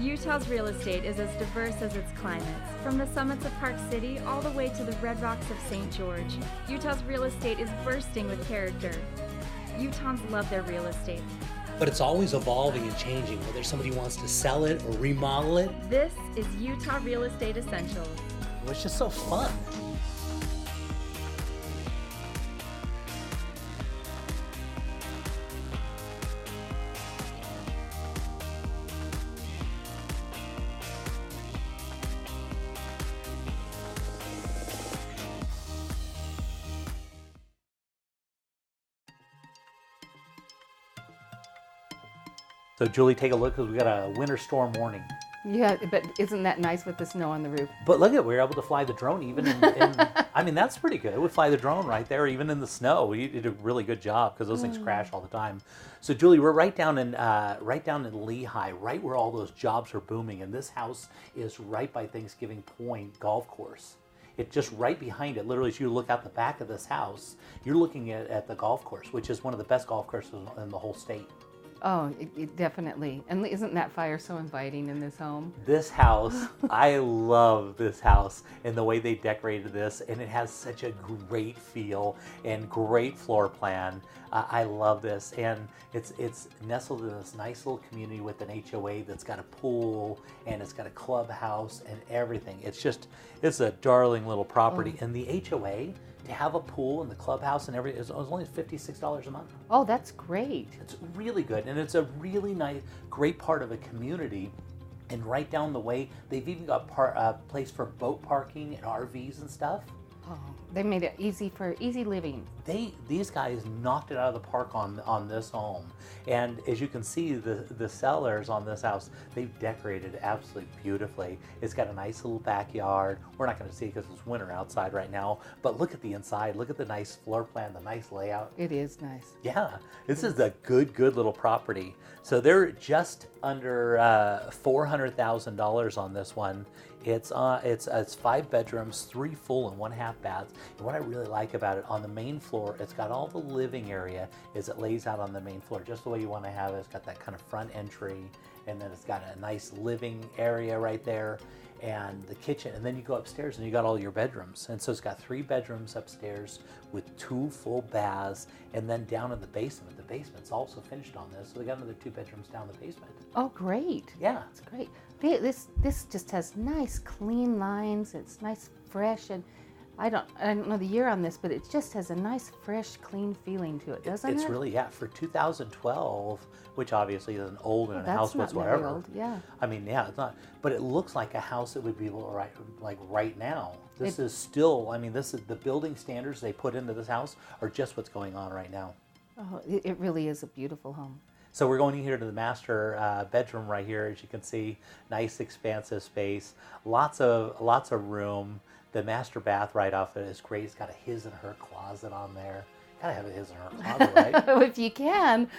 Utah's real estate is as diverse as its climates. From the summits of Park City all the way to the red rocks of St. George, Utah's real estate is bursting with character. Utahns love their real estate. But it's always evolving and changing, whether somebody wants to sell it or remodel it. This is Utah Real Estate Essentials. It's just so fun. So Julie, take a look because we got a winter storm warning. Yeah, but isn't that nice with the snow on the roof? But look at, we were able to fly the drone even in I mean, that's pretty good. We fly the drone right there, even in the snow. We did a really good job because those things crash all the time. So Julie, we're right down in Lehigh, right where all those jobs are booming. And this house is right by Thanksgiving Point Golf Course. It's just right behind it. Literally, as you look out the back of this house, you're looking at the golf course, which is one of the best golf courses in the whole state. Oh, it definitely. And isn't that fire so inviting in this home? This house, I love this house and the way they decorated this, and it has such a great feel and great floor plan. I love this, and it's nestled in this nice little community with an HOA that's got a pool and it's got a clubhouse and everything. It's a darling little property, and the HOA, to have a pool in the clubhouse and everything, it was only $56 a month. Oh, that's great. It's really good, and it's a really nice, great part of a community. And right down the way, they've even got place for boat parking and RVs and stuff. Oh, they made it easy for easy living. These guys knocked it out of the park on this home. And as you can see, the sellers on this house, they've decorated absolutely beautifully. It's got a nice little backyard. We're not going to see it because it's winter outside right now, but look at the inside. Look at the nice floor plan, the nice layout. It is nice. Yeah, this is a good little property. So they're just under $400,000 on this one. It's 5 bedrooms, 3 full and 1 half baths. And what I really like about it, on the main floor, it's got all the living area as it lays out on the main floor, just the way you want to have it. It's got that kind of front entry, and then it's got a nice living area right there, and the kitchen, and then you go upstairs and you got all your bedrooms. And so it's got 3 bedrooms upstairs with 2 full baths, and then down in the basement's also finished on this, so they got another 2 bedrooms down the basement. Oh, great. Yeah, It's great. This just has nice clean lines. It's nice, fresh, and I don't know the year on this, but it just has a nice, fresh, clean feeling to it, doesn't it? it's really, yeah, for 2012, which obviously isn't old in a That's house not very whatsoever. old, yeah. I mean, yeah, it's not, but it looks like a house that would be right now. This is still, I mean, this is the building standards they put into this house are just what's going on right now. Oh, it really is a beautiful home. So we're going in here to the master bedroom right here, as you can see. Nice, expansive space, lots of room. The master bath right off it is great. It's got a his and her closet on there. Gotta have a his and her closet, right? If you can.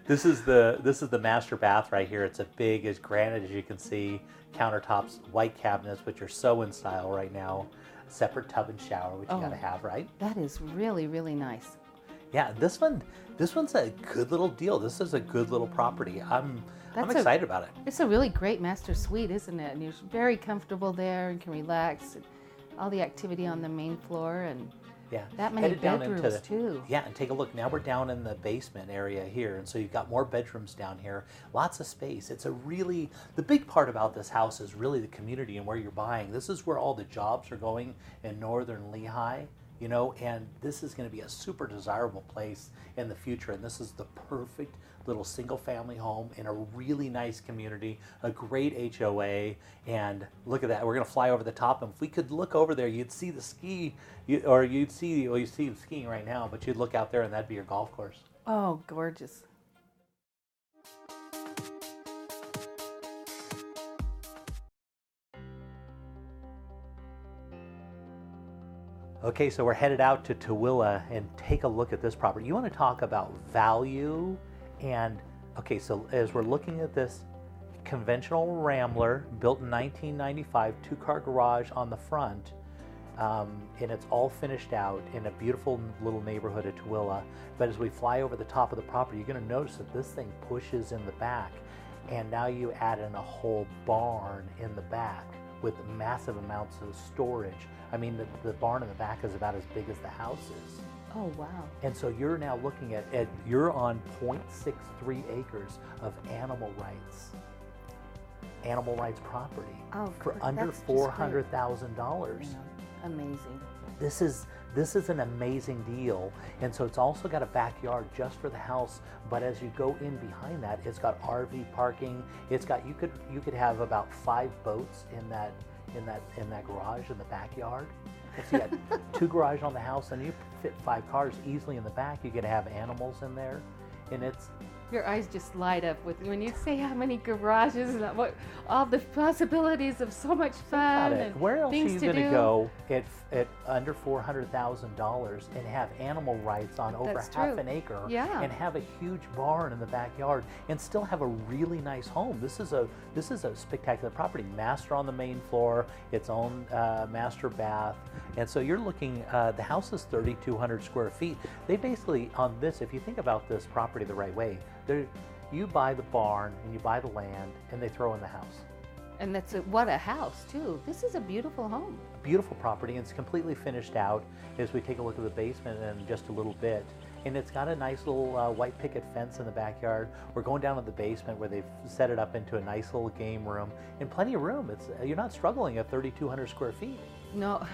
This is the master bath right here. It's a big, as granite as you can see. Countertops, white cabinets, which are so in style right now. Separate tub and shower, which you gotta have, right? That is really, really nice. Yeah, this one's a good little deal. This is a good little property. I'm excited about it. It's a really great master suite, isn't it? And you're very comfortable there and can relax. And all the activity on the main floor, and yeah, that many headed down bedrooms too. Yeah, and take a look. Now we're down in the basement area here, and so you've got more bedrooms down here. Lots of space. It's the big part about this house is really the community and where you're buying. This is where all the jobs are going in northern Lehigh. You know, and this is going to be a super desirable place in the future. And this is the perfect little single family home in a really nice community, a great HOA. And look at that. We're going to fly over the top. And if we could look over there, you'd see the you see the skiing right now, but you'd look out there and that'd be your golf course. Oh, gorgeous. Okay, so we're headed out to Tooele and take a look at this property. You want to talk about value and, okay, so as we're looking at this conventional Rambler, built in 1995, 2-car garage on the front, and it's all finished out in a beautiful little neighborhood of Tooele. But as we fly over the top of the property, you're going to notice that this thing pushes in the back. and now you add in a whole barn in the back with massive amounts of storage. I mean, the barn in the back is about as big as the house is. Oh, wow. And so you're now looking at you're on 0.63 acres of animal rights property for under $400,000. Yeah, amazing. This is an amazing deal. And so it's also got a backyard just for the house, but as you go in behind that, it's got RV parking. It's got you could have about 5 boats in that garage in the backyard. And so you got 2 garages on the house, and you fit 5 cars easily in the back. You could have animals in there, and it's. Your eyes just light up when you say how many garages and what all the possibilities of so much fun and where else are things you to going to do. go at under $400,000 and have animal rights on over That's half true. an acre Yeah. and have a huge barn in the backyard and still have a really nice home? This is a spectacular property. Master on the main floor, its own master bath, and so you're looking. The house is 3,200 square feet. They basically on this, if you think about this property the right way. You buy the barn and you buy the land and they throw in the house. And what a house too. This is a beautiful home. Beautiful property, and it's completely finished out as we take a look at the basement in just a little bit. And it's got a nice little white picket fence in the backyard. We're going down to the basement where they've set it up into a nice little game room and plenty of room. You're not struggling at 3,200 square feet. No,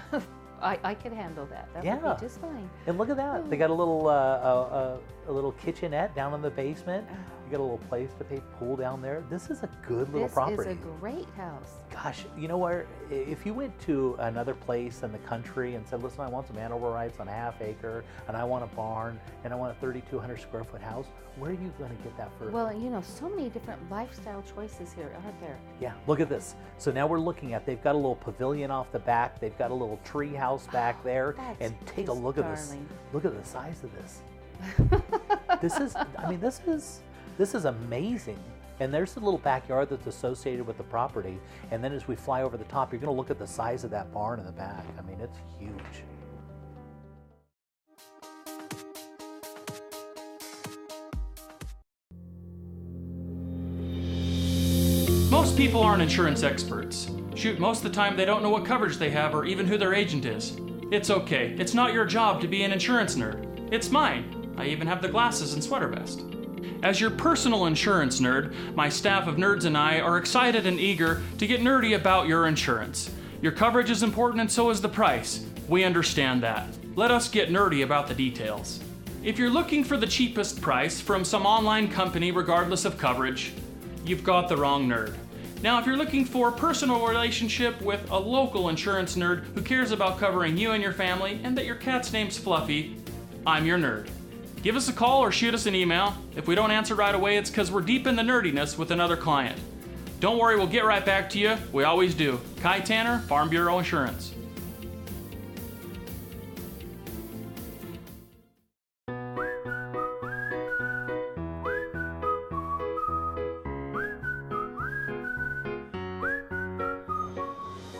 I could handle that. That would be just fine. And look at that. They got a little kitchenette down in the basement. You got a little place to play pool down there. This is a good little property. This is a great house. Gosh, you know where, if you went to another place in the country and said, listen, I want some animal rights on a half acre, and I want a barn, and I want a 3,200 square foot house, where are you going to get that for? Well, so many different lifestyle choices here, aren't there? Yeah, look at this. So now we're looking at, they've got a little pavilion off the back, they've got a little tree house back there, and take a look at this. Look at the size of this. This is amazing. And there's the little backyard that's associated with the property. And then as we fly over the top, you're going to look at the size of that barn in the back. I mean, it's huge. Most people aren't insurance experts. Shoot, most of the time they don't know what coverage they have or even who their agent is. It's okay. It's not your job to be an insurance nerd. It's mine. I even have the glasses and sweater vest. As your personal insurance nerd, my staff of nerds and I are excited and eager to get nerdy about your insurance. Your coverage is important and so is the price. We understand that. Let us get nerdy about the details. If you're looking for the cheapest price from some online company regardless of coverage, you've got the wrong nerd. Now, if you're looking for a personal relationship with a local insurance nerd who cares about covering you and your family and that your cat's name's Fluffy, I'm your nerd. Give us a call or shoot us an email. If we don't answer right away, it's because we're deep in the nerdiness with another client. Don't worry, we'll get right back to you. We always do. Kai Tanner, Farm Bureau Insurance.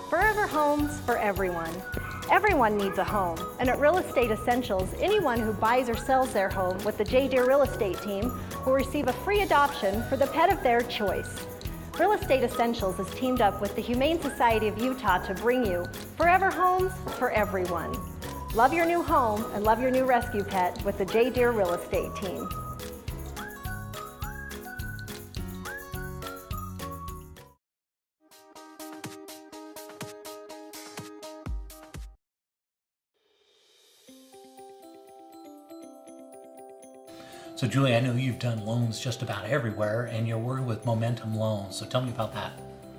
Forever Homes for everyone. Everyone needs a home, and at Real Estate Essentials, anyone who buys or sells their home with the J. Deere Real Estate team will receive a free adoption for the pet of their choice. Real Estate Essentials has teamed up with the Humane Society of Utah to bring you Forever Homes for everyone. Love your new home and love your new rescue pet with the J. Deere Real Estate team. So Julie, I know you've done loans just about everywhere, and you're working with Momentum Loans. So tell me about that.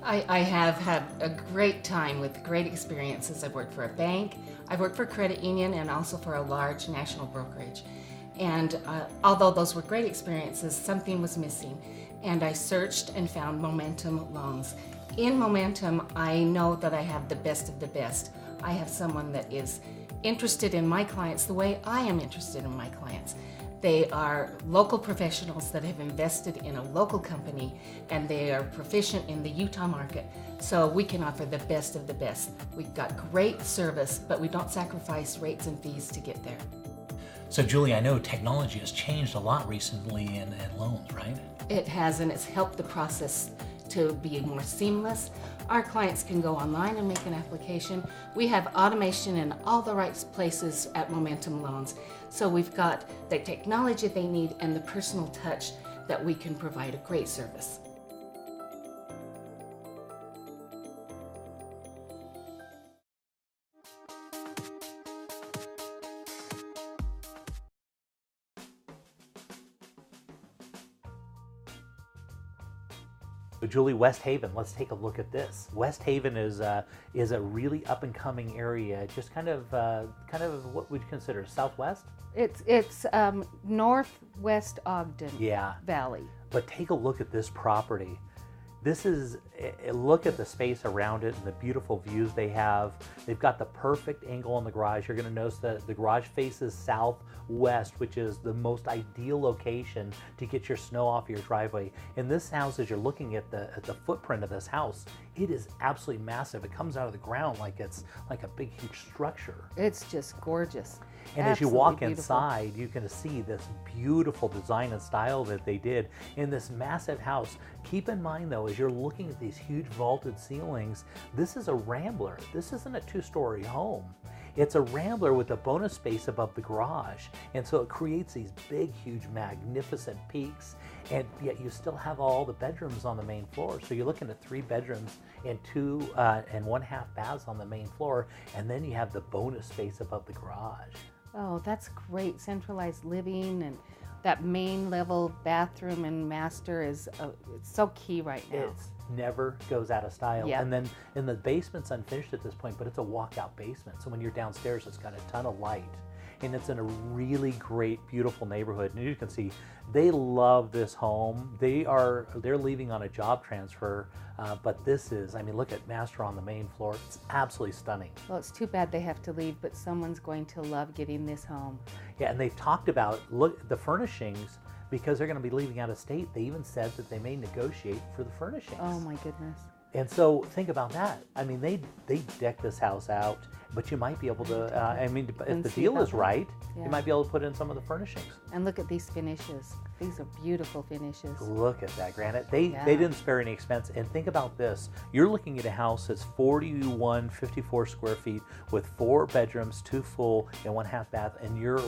I have had a great time with great experiences. I've worked for a bank, I've worked for a credit union, and also for a large national brokerage. And although those were great experiences, something was missing. And I searched and found Momentum Loans. In Momentum, I know that I have the best of the best. I have someone that is interested in my clients the way I am interested in my clients. They are local professionals that have invested in a local company, and they are proficient in the Utah market. So we can offer the best of the best. We've got great service, but we don't sacrifice rates and fees to get there. So Julie, I know technology has changed a lot recently in loans, right? It has, and it's helped the process to be more seamless. Our clients can go online and make an application. We have automation in all the right places at Momentum Loans. So we've got the technology they need and the personal touch that we can provide a great service. So Julie, West Haven, let's take a look at this. West Haven is a really up and coming area, just kind of what would you consider southwest? It's northwest Ogden Yeah. Valley. But take a look at this property. This is, look at the space around it and the beautiful views they have. They've got the perfect angle on the garage. You're gonna notice that the garage faces southwest, which is the most ideal location to get your snow off your driveway. And this house, as you're looking at the footprint of this house, it is absolutely massive. It comes out of the ground like it's like a big, huge structure. It's just gorgeous. And as you Absolutely walk beautiful. inside, you can see this beautiful design and style that they did in this massive house. Keep in mind though, as you're looking at these huge vaulted ceilings, this is a rambler. This isn't a two-story home. It's a rambler with a bonus space above the garage. And so it creates these big, huge, magnificent peaks, and yet you still have all the bedrooms on the main floor. So you're looking at 3 bedrooms and 2 and 1/2 baths on the main floor, and then you have the bonus space above the garage. Oh, that's great. Centralized living, and that main level bathroom and master is it's so key right now. It never goes out of style. Yeah. And then in the basement's unfinished at this point, but it's a walkout basement. So when you're downstairs, it's got a ton of light. And it's in a really great, beautiful neighborhood. And you can see they love this home. They're leaving on a job transfer, but this is, I mean, look at master on the main floor. It's absolutely stunning. Well, it's too bad they have to leave, but someone's going to love getting this home. Yeah, and they've talked about, look, the furnishings, because they're going to be leaving out of state. They even said that they may negotiate for the furnishings. Oh my goodness. And so think about that. I mean, they deck this house out, but you might be able to, I mean, if And the see deal about is that. right, Yeah. you might be able to put in some of the furnishings. And look at these finishes. These are beautiful finishes. Look at that granite. They Yeah. didn't spare any expense. And think about this. You're looking at a house that's 4154 square feet with 4 bedrooms, 2 full and 1/2 bath, and you're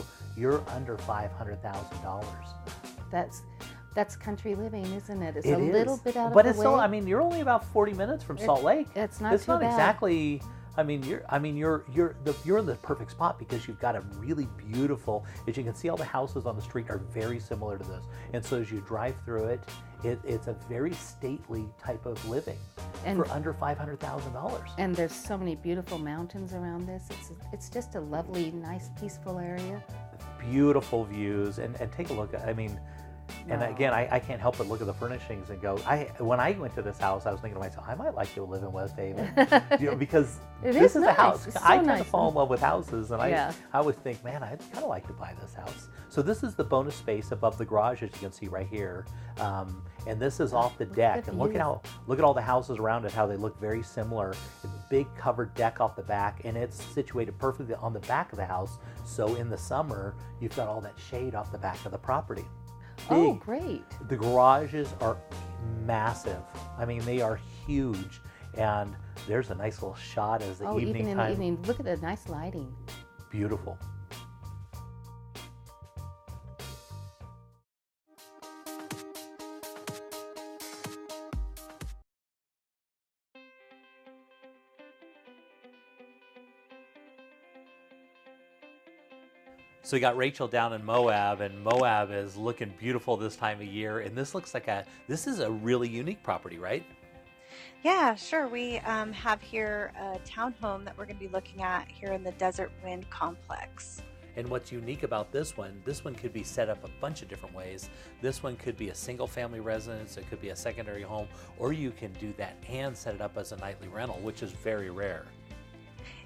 under $500,000. That's country living, isn't it? It's It a little is. bit out But of it's the way. still, I mean, you're only about 40 minutes from Salt Lake. It's not It's too not bad. exactly. I mean, you're in the perfect spot because you've got a really beautiful. As you can see, all the houses on the street are very similar to this, and so as you drive through it, it's a very stately type of living And- for under $500,000. And there's so many beautiful mountains around this. It's just a lovely, nice, peaceful area. Beautiful views, and take a look. I mean. And Wow. again, I can't help but look at the furnishings and go. When I went to this house, I was thinking to myself, I might like to live in West Haven, because It this is a nice. house. It's so I tend to nice. fall in love with houses, and Yeah. I always think, man, I'd kind of like to buy this house. So this is the bonus space above the garage, as you can see right here, and this is off the deck. the And look at all the houses around it, how they look very similar. A big covered deck off the back, and it's situated perfectly on the back of the house. So in the summer, you've got all that shade off the back of the property. Oh, Big. great. The garages are massive. I mean, they are huge. And there's a nice little shot as the Oh, evening even in time. the evening, look at the nice lighting. Beautiful. So we got Rachel down in Moab, and Moab is looking beautiful this time of year. And this looks like this is a really unique property, right? Yeah, sure. We have here a townhome that we're going to be looking at here in the Desert Wind Complex. And what's unique about this one could be set up a bunch of different ways. This one could be a single family residence, it could be a secondary home, or you can do that and set it up as a nightly rental, which is very rare.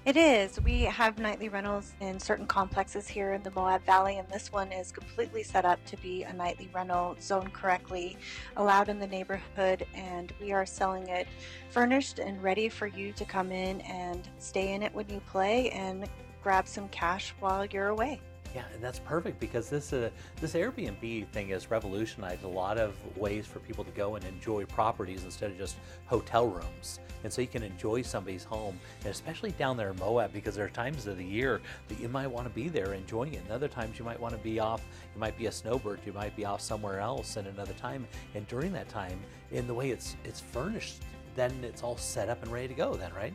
It is. We have nightly rentals in certain complexes here in the Moab Valley, and this one is completely set up to be a nightly rental, zoned correctly, allowed in the neighborhood, and we are selling it furnished and ready for you to come in and stay in it when you play and grab some cash while you're away. Yeah, and that's perfect because this Airbnb thing has revolutionized a lot of ways for people to go and enjoy properties instead of just hotel rooms. And so you can enjoy somebody's home, and especially down there in Moab, because there are times of the year that you might want to be there enjoying it, and other times you might want to be off. You might be a snowbird, you might be off somewhere else in another time. And during that time, in the way it's furnished, then it's all set up and ready to go. Then, right?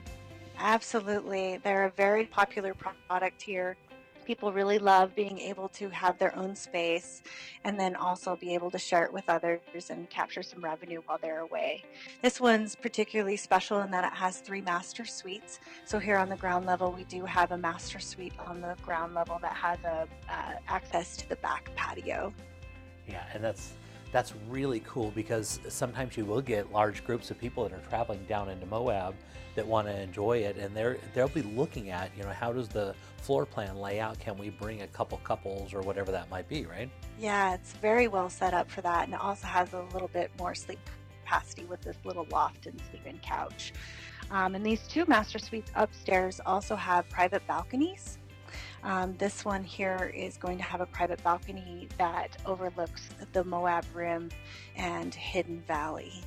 Absolutely. They're a very popular product here. People really love being able to have their own space and then also be able to share it with others and capture some revenue while they're away. This one's particularly special in that it has 3 master suites. So here on the ground level, we do have a master suite on the ground level that has access to the back patio. Yeah, and that's really cool because sometimes you will get large groups of people that are traveling down into Moab that want to enjoy it, and they'll be looking at, how does the floor plan lay out? Can we bring a couple couples or whatever that might be, right? Yeah, it's very well set up for that, and it also has a little bit more sleep capacity with this little loft and sleep-in couch. And these 2 master suites upstairs also have private balconies. This one here is going to have a private balcony that overlooks the Moab Rim and Hidden Valley.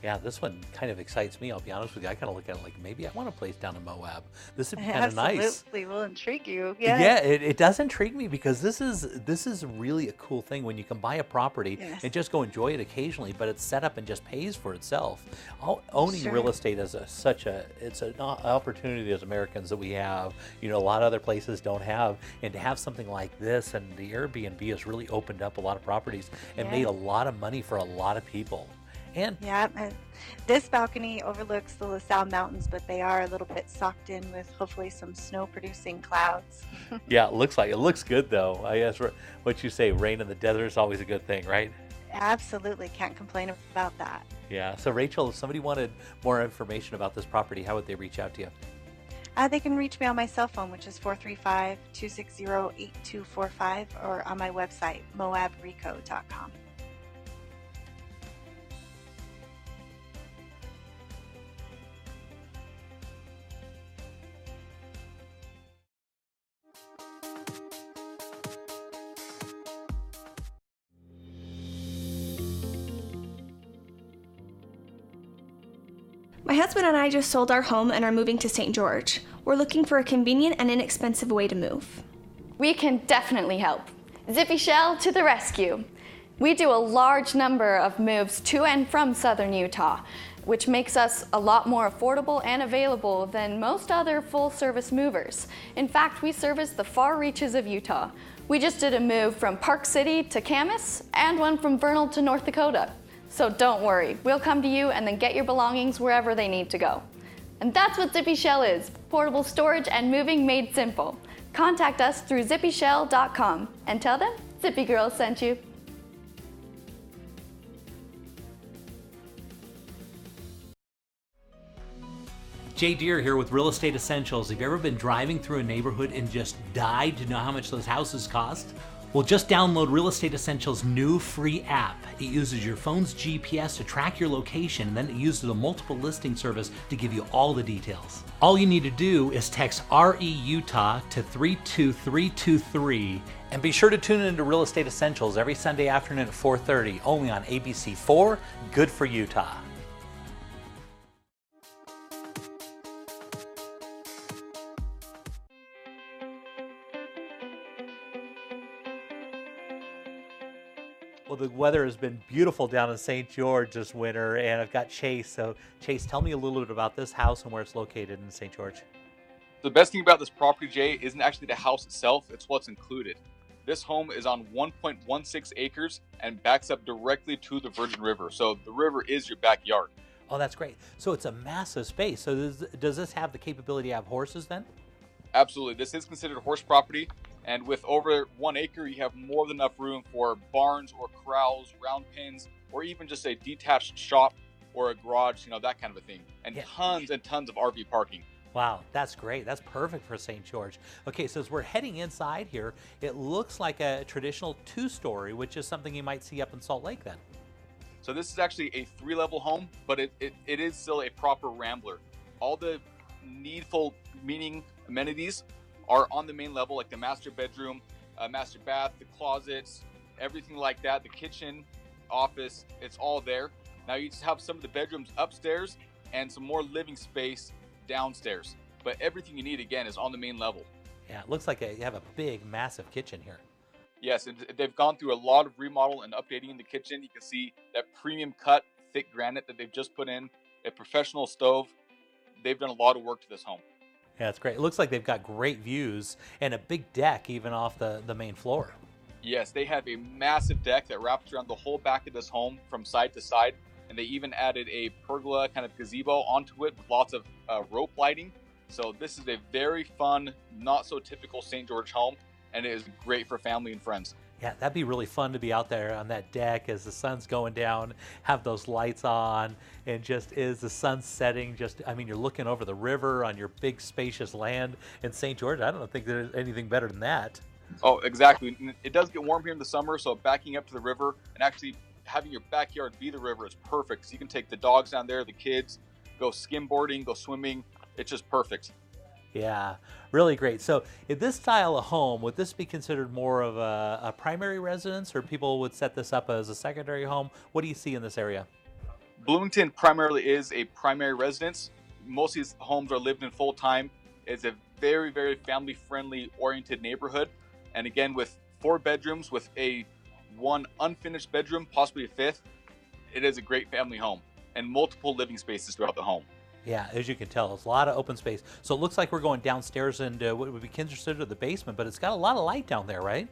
Yeah, this one kind of excites me. I'll be honest with you. I kind of look at it like maybe I want a place down in Moab. This would be kind of nice. Absolutely will intrigue you. Yeah. Yeah, it does intrigue me because this is really a cool thing when you can buy a property and just go enjoy it occasionally, but it's set up and just pays for itself. Owning real estate is it's an opportunity as Americans that we have. A lot of other places don't have, and to have something like this, and the Airbnb has really opened up a lot of properties and made a lot of money for a lot of people. And this balcony overlooks the LaSalle Mountains, but they are a little bit socked in with hopefully some snow-producing clouds. Yeah, it looks good though. I guess what you say, rain in the desert is always a good thing, right? Absolutely, can't complain about that. Yeah. So Rachel, if somebody wanted more information about this property, how would they reach out to you? They can reach me on my cell phone, which is 435-260-8245, or on my website, moabreco.com. My husband and I just sold our home and are moving to St. George. We're looking for a convenient and inexpensive way to move. We can definitely help. Zippy Shell to the rescue. We do a large number of moves to and from southern Utah, which makes us a lot more affordable and available than most other full-service movers. In fact, we service the far reaches of Utah. We just did a move from Park City to Camas and one from Vernal to North Dakota. So don't worry, we'll come to you and then get your belongings wherever they need to go. And that's what Zippy Shell is, portable storage and moving made simple. Contact us through zippyshell.com and tell them Zippy Girls sent you. Jay Deere here with Real Estate Essentials. Have you ever been driving through a neighborhood and just died to know how much those houses cost? Well, just download Real Estate Essentials' new free app. It uses your phone's GPS to track your location, and then it uses a multiple listing service to give you all the details. All you need to do is text RE-UTAH to 32323, and be sure to tune into Real Estate Essentials every Sunday afternoon at 4:30, only on ABC4, Good for Utah. Well, the weather has been beautiful down in St. George this winter, and I've got Chase. So, Chase, tell me a little bit about this house and where it's located in St. George. The best thing about this property, Jay, isn't actually the house itself, it's what's included. This home is on 1.16 acres and backs up directly to the Virgin River. So the river is your backyard. Oh, that's great. So it's a massive space. So does this have the capability to have horses then? Absolutely. This is considered horse property. And with over 1 acre, you have more than enough room for barns or corrals, round pens, or even just a detached shop or a garage, that kind of a thing. And tons and tons of RV parking. Wow, that's great. That's perfect for St. George. Okay, so as we're heading inside here, it looks like a traditional 2-story, which is something you might see up in Salt Lake then. So this is actually a 3-level home, but it is still a proper rambler. All the needful amenities are on the main level, like the master bedroom master bath, the closets, everything like that, the kitchen, office, it's all there. Now you just have some of the bedrooms upstairs and some more living space downstairs. But everything you need, again, is on the main level. Yeah, it looks like you have a big, massive kitchen here. Yes, and they've gone through a lot of remodel and updating in the kitchen. You can see that premium cut, thick granite that they've just put in, a professional stove. They've done a lot of work to this home. Yeah, it's great. It looks like they've got great views and a big deck even off the main floor. Yes, they have a massive deck that wraps around the whole back of this home from side to side. And they even added a pergola kind of gazebo onto it with lots of rope lighting. So this is a very fun, not so typical St. George home, and it is great for family and friends. Yeah, that'd be really fun to be out there on that deck as the sun's going down, have those lights on, and just as the sun's setting, you're looking over the river on your big spacious land in St. George. I don't think there's anything better than that. Oh, exactly. It does get warm here in the summer, so backing up to the river and actually having your backyard be the river is perfect. So you can take the dogs down there, the kids, go skimboarding, go swimming. It's just perfect. Yeah, really great. So in this style of home, would this be considered more of a primary residence, or people would set this up as a secondary home? What do you see in this area? Bloomington primarily is a primary residence. Most of these homes are lived in full time. It's a very, very family-friendly oriented neighborhood. And again, with 4 bedrooms, with one unfinished bedroom, possibly a 5th, it is a great family home and multiple living spaces throughout the home. Yeah, as you can tell, it's a lot of open space. So it looks like we're going downstairs into what would be considered the basement, but it's got a lot of light down there, right?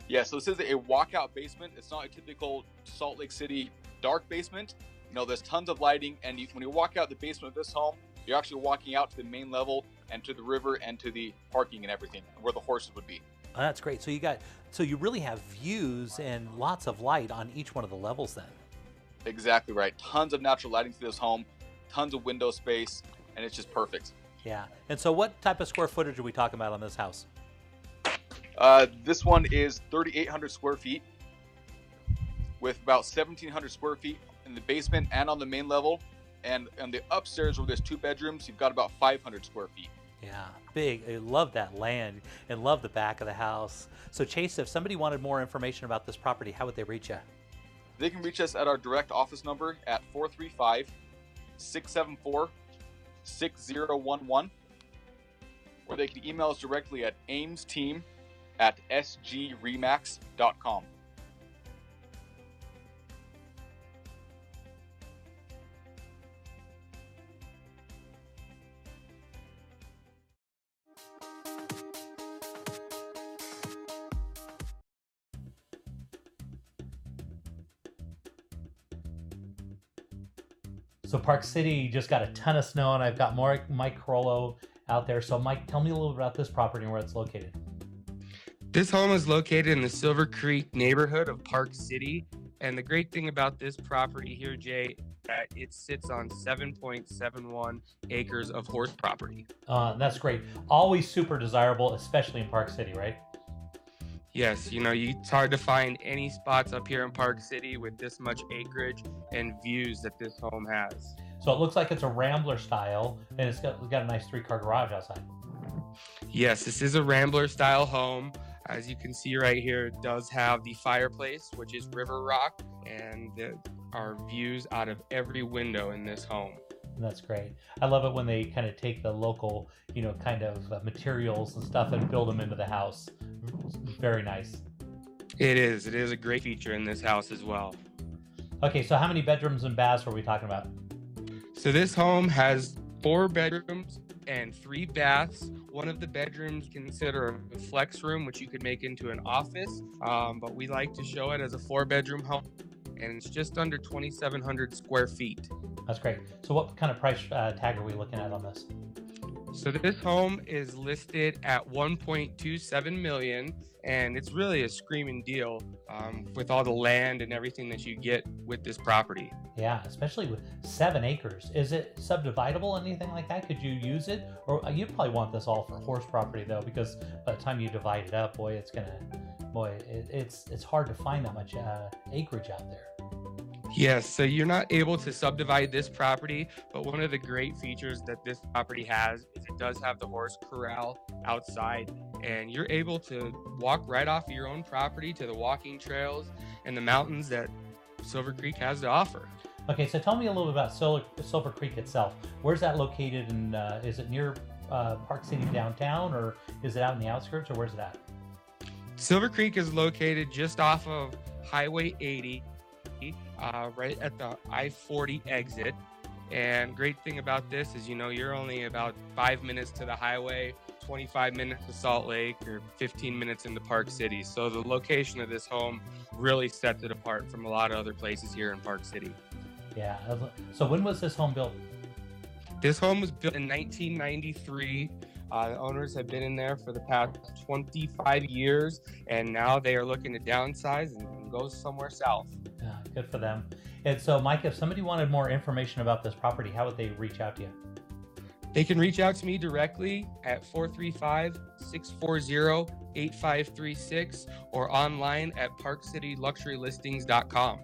Yeah, so this is a walkout basement. It's not a typical Salt Lake City dark basement. There's tons of lighting, and when you walk out the basement of this home, you're actually walking out to the main level and to the river and to the parking and everything, where the horses would be. Oh, that's great. So you really have views and lots of light on each one of the levels then. Exactly right. Tons of natural lighting to this home, tons of window space, and it's just perfect. Yeah. And so what type of square footage are we talking about on this house? This one is 3,800 square feet with about 1,700 square feet in the basement and on the main level. And on the upstairs, where there's 2 bedrooms, you've got about 500 square feet. Yeah, big. I love that land and love the back of the house. So Chase, if somebody wanted more information about this property, how would they reach you? They can reach us at our direct office number at 435-674-6011, or they can email us directly at aimsteam@sgremax.com. So Park City just got a ton of snow, and I've got Mike Carollo out there. So Mike, tell me a little about this property and where it's located. This home is located in the Silver Creek neighborhood of Park City. And the great thing about this property here, Jay, that it sits on 7.71 acres of horse property. That's great. Always super desirable, especially in Park City, right? Yes, it's hard to find any spots up here in Park City with this much acreage and views that this home has. So it looks like it's a Rambler style, and it's got a nice 3-car garage outside. Yes, this is a Rambler style home. As you can see right here, it does have the fireplace, which is River Rock, and there are views out of every window in this home. That's great. I love it when they kind of take the local, kind of materials and stuff and build them into the house. Very nice. It is a great feature in this house as well. Okay, so how many bedrooms and baths were we talking about? So this home has 4 bedrooms and 3 baths. One of the bedrooms consider a flex room, which you could make into an office, but we like to show it as a 4-bedroom home, and it's just under 2,700 square feet. That's great. So what kind of price tag are we looking at on this? So this home is listed at $1.27 million, and it's really a screaming deal with all the land and everything that you get with this property. Yeah, especially with 7 acres. Is it subdividable, anything like that? Could you use it? Or you'd probably want this all for horse property though, because by the time you divide it up, it's hard to find that much acreage out there. Yes, so you're not able to subdivide this property, but one of the great features that this property has is it does have the horse corral outside, and you're able to walk right off your own property to the walking trails and the mountains that Silver Creek has to offer. Okay, so tell me a little bit about Silver Creek itself. Where's that located, and is it near Park City downtown, or is it out in the outskirts, or where's it at? Silver Creek is located just off of Highway 80, right at the I-40 exit. And great thing about this is, you're only about 5 minutes to the highway, 25 minutes to Salt Lake, or 15 minutes into Park City. So the location of this home really sets it apart from a lot of other places here in Park City. Yeah. So when was this home built? This home was built in 1993. The owners have been in there for the past 25 years, and now they are looking to downsize and go somewhere south. Yeah, good for them. And so, Mike, if somebody wanted more information about this property, how would they reach out to you? They can reach out to me directly at 435-640-8536 or online at parkcitylux.com.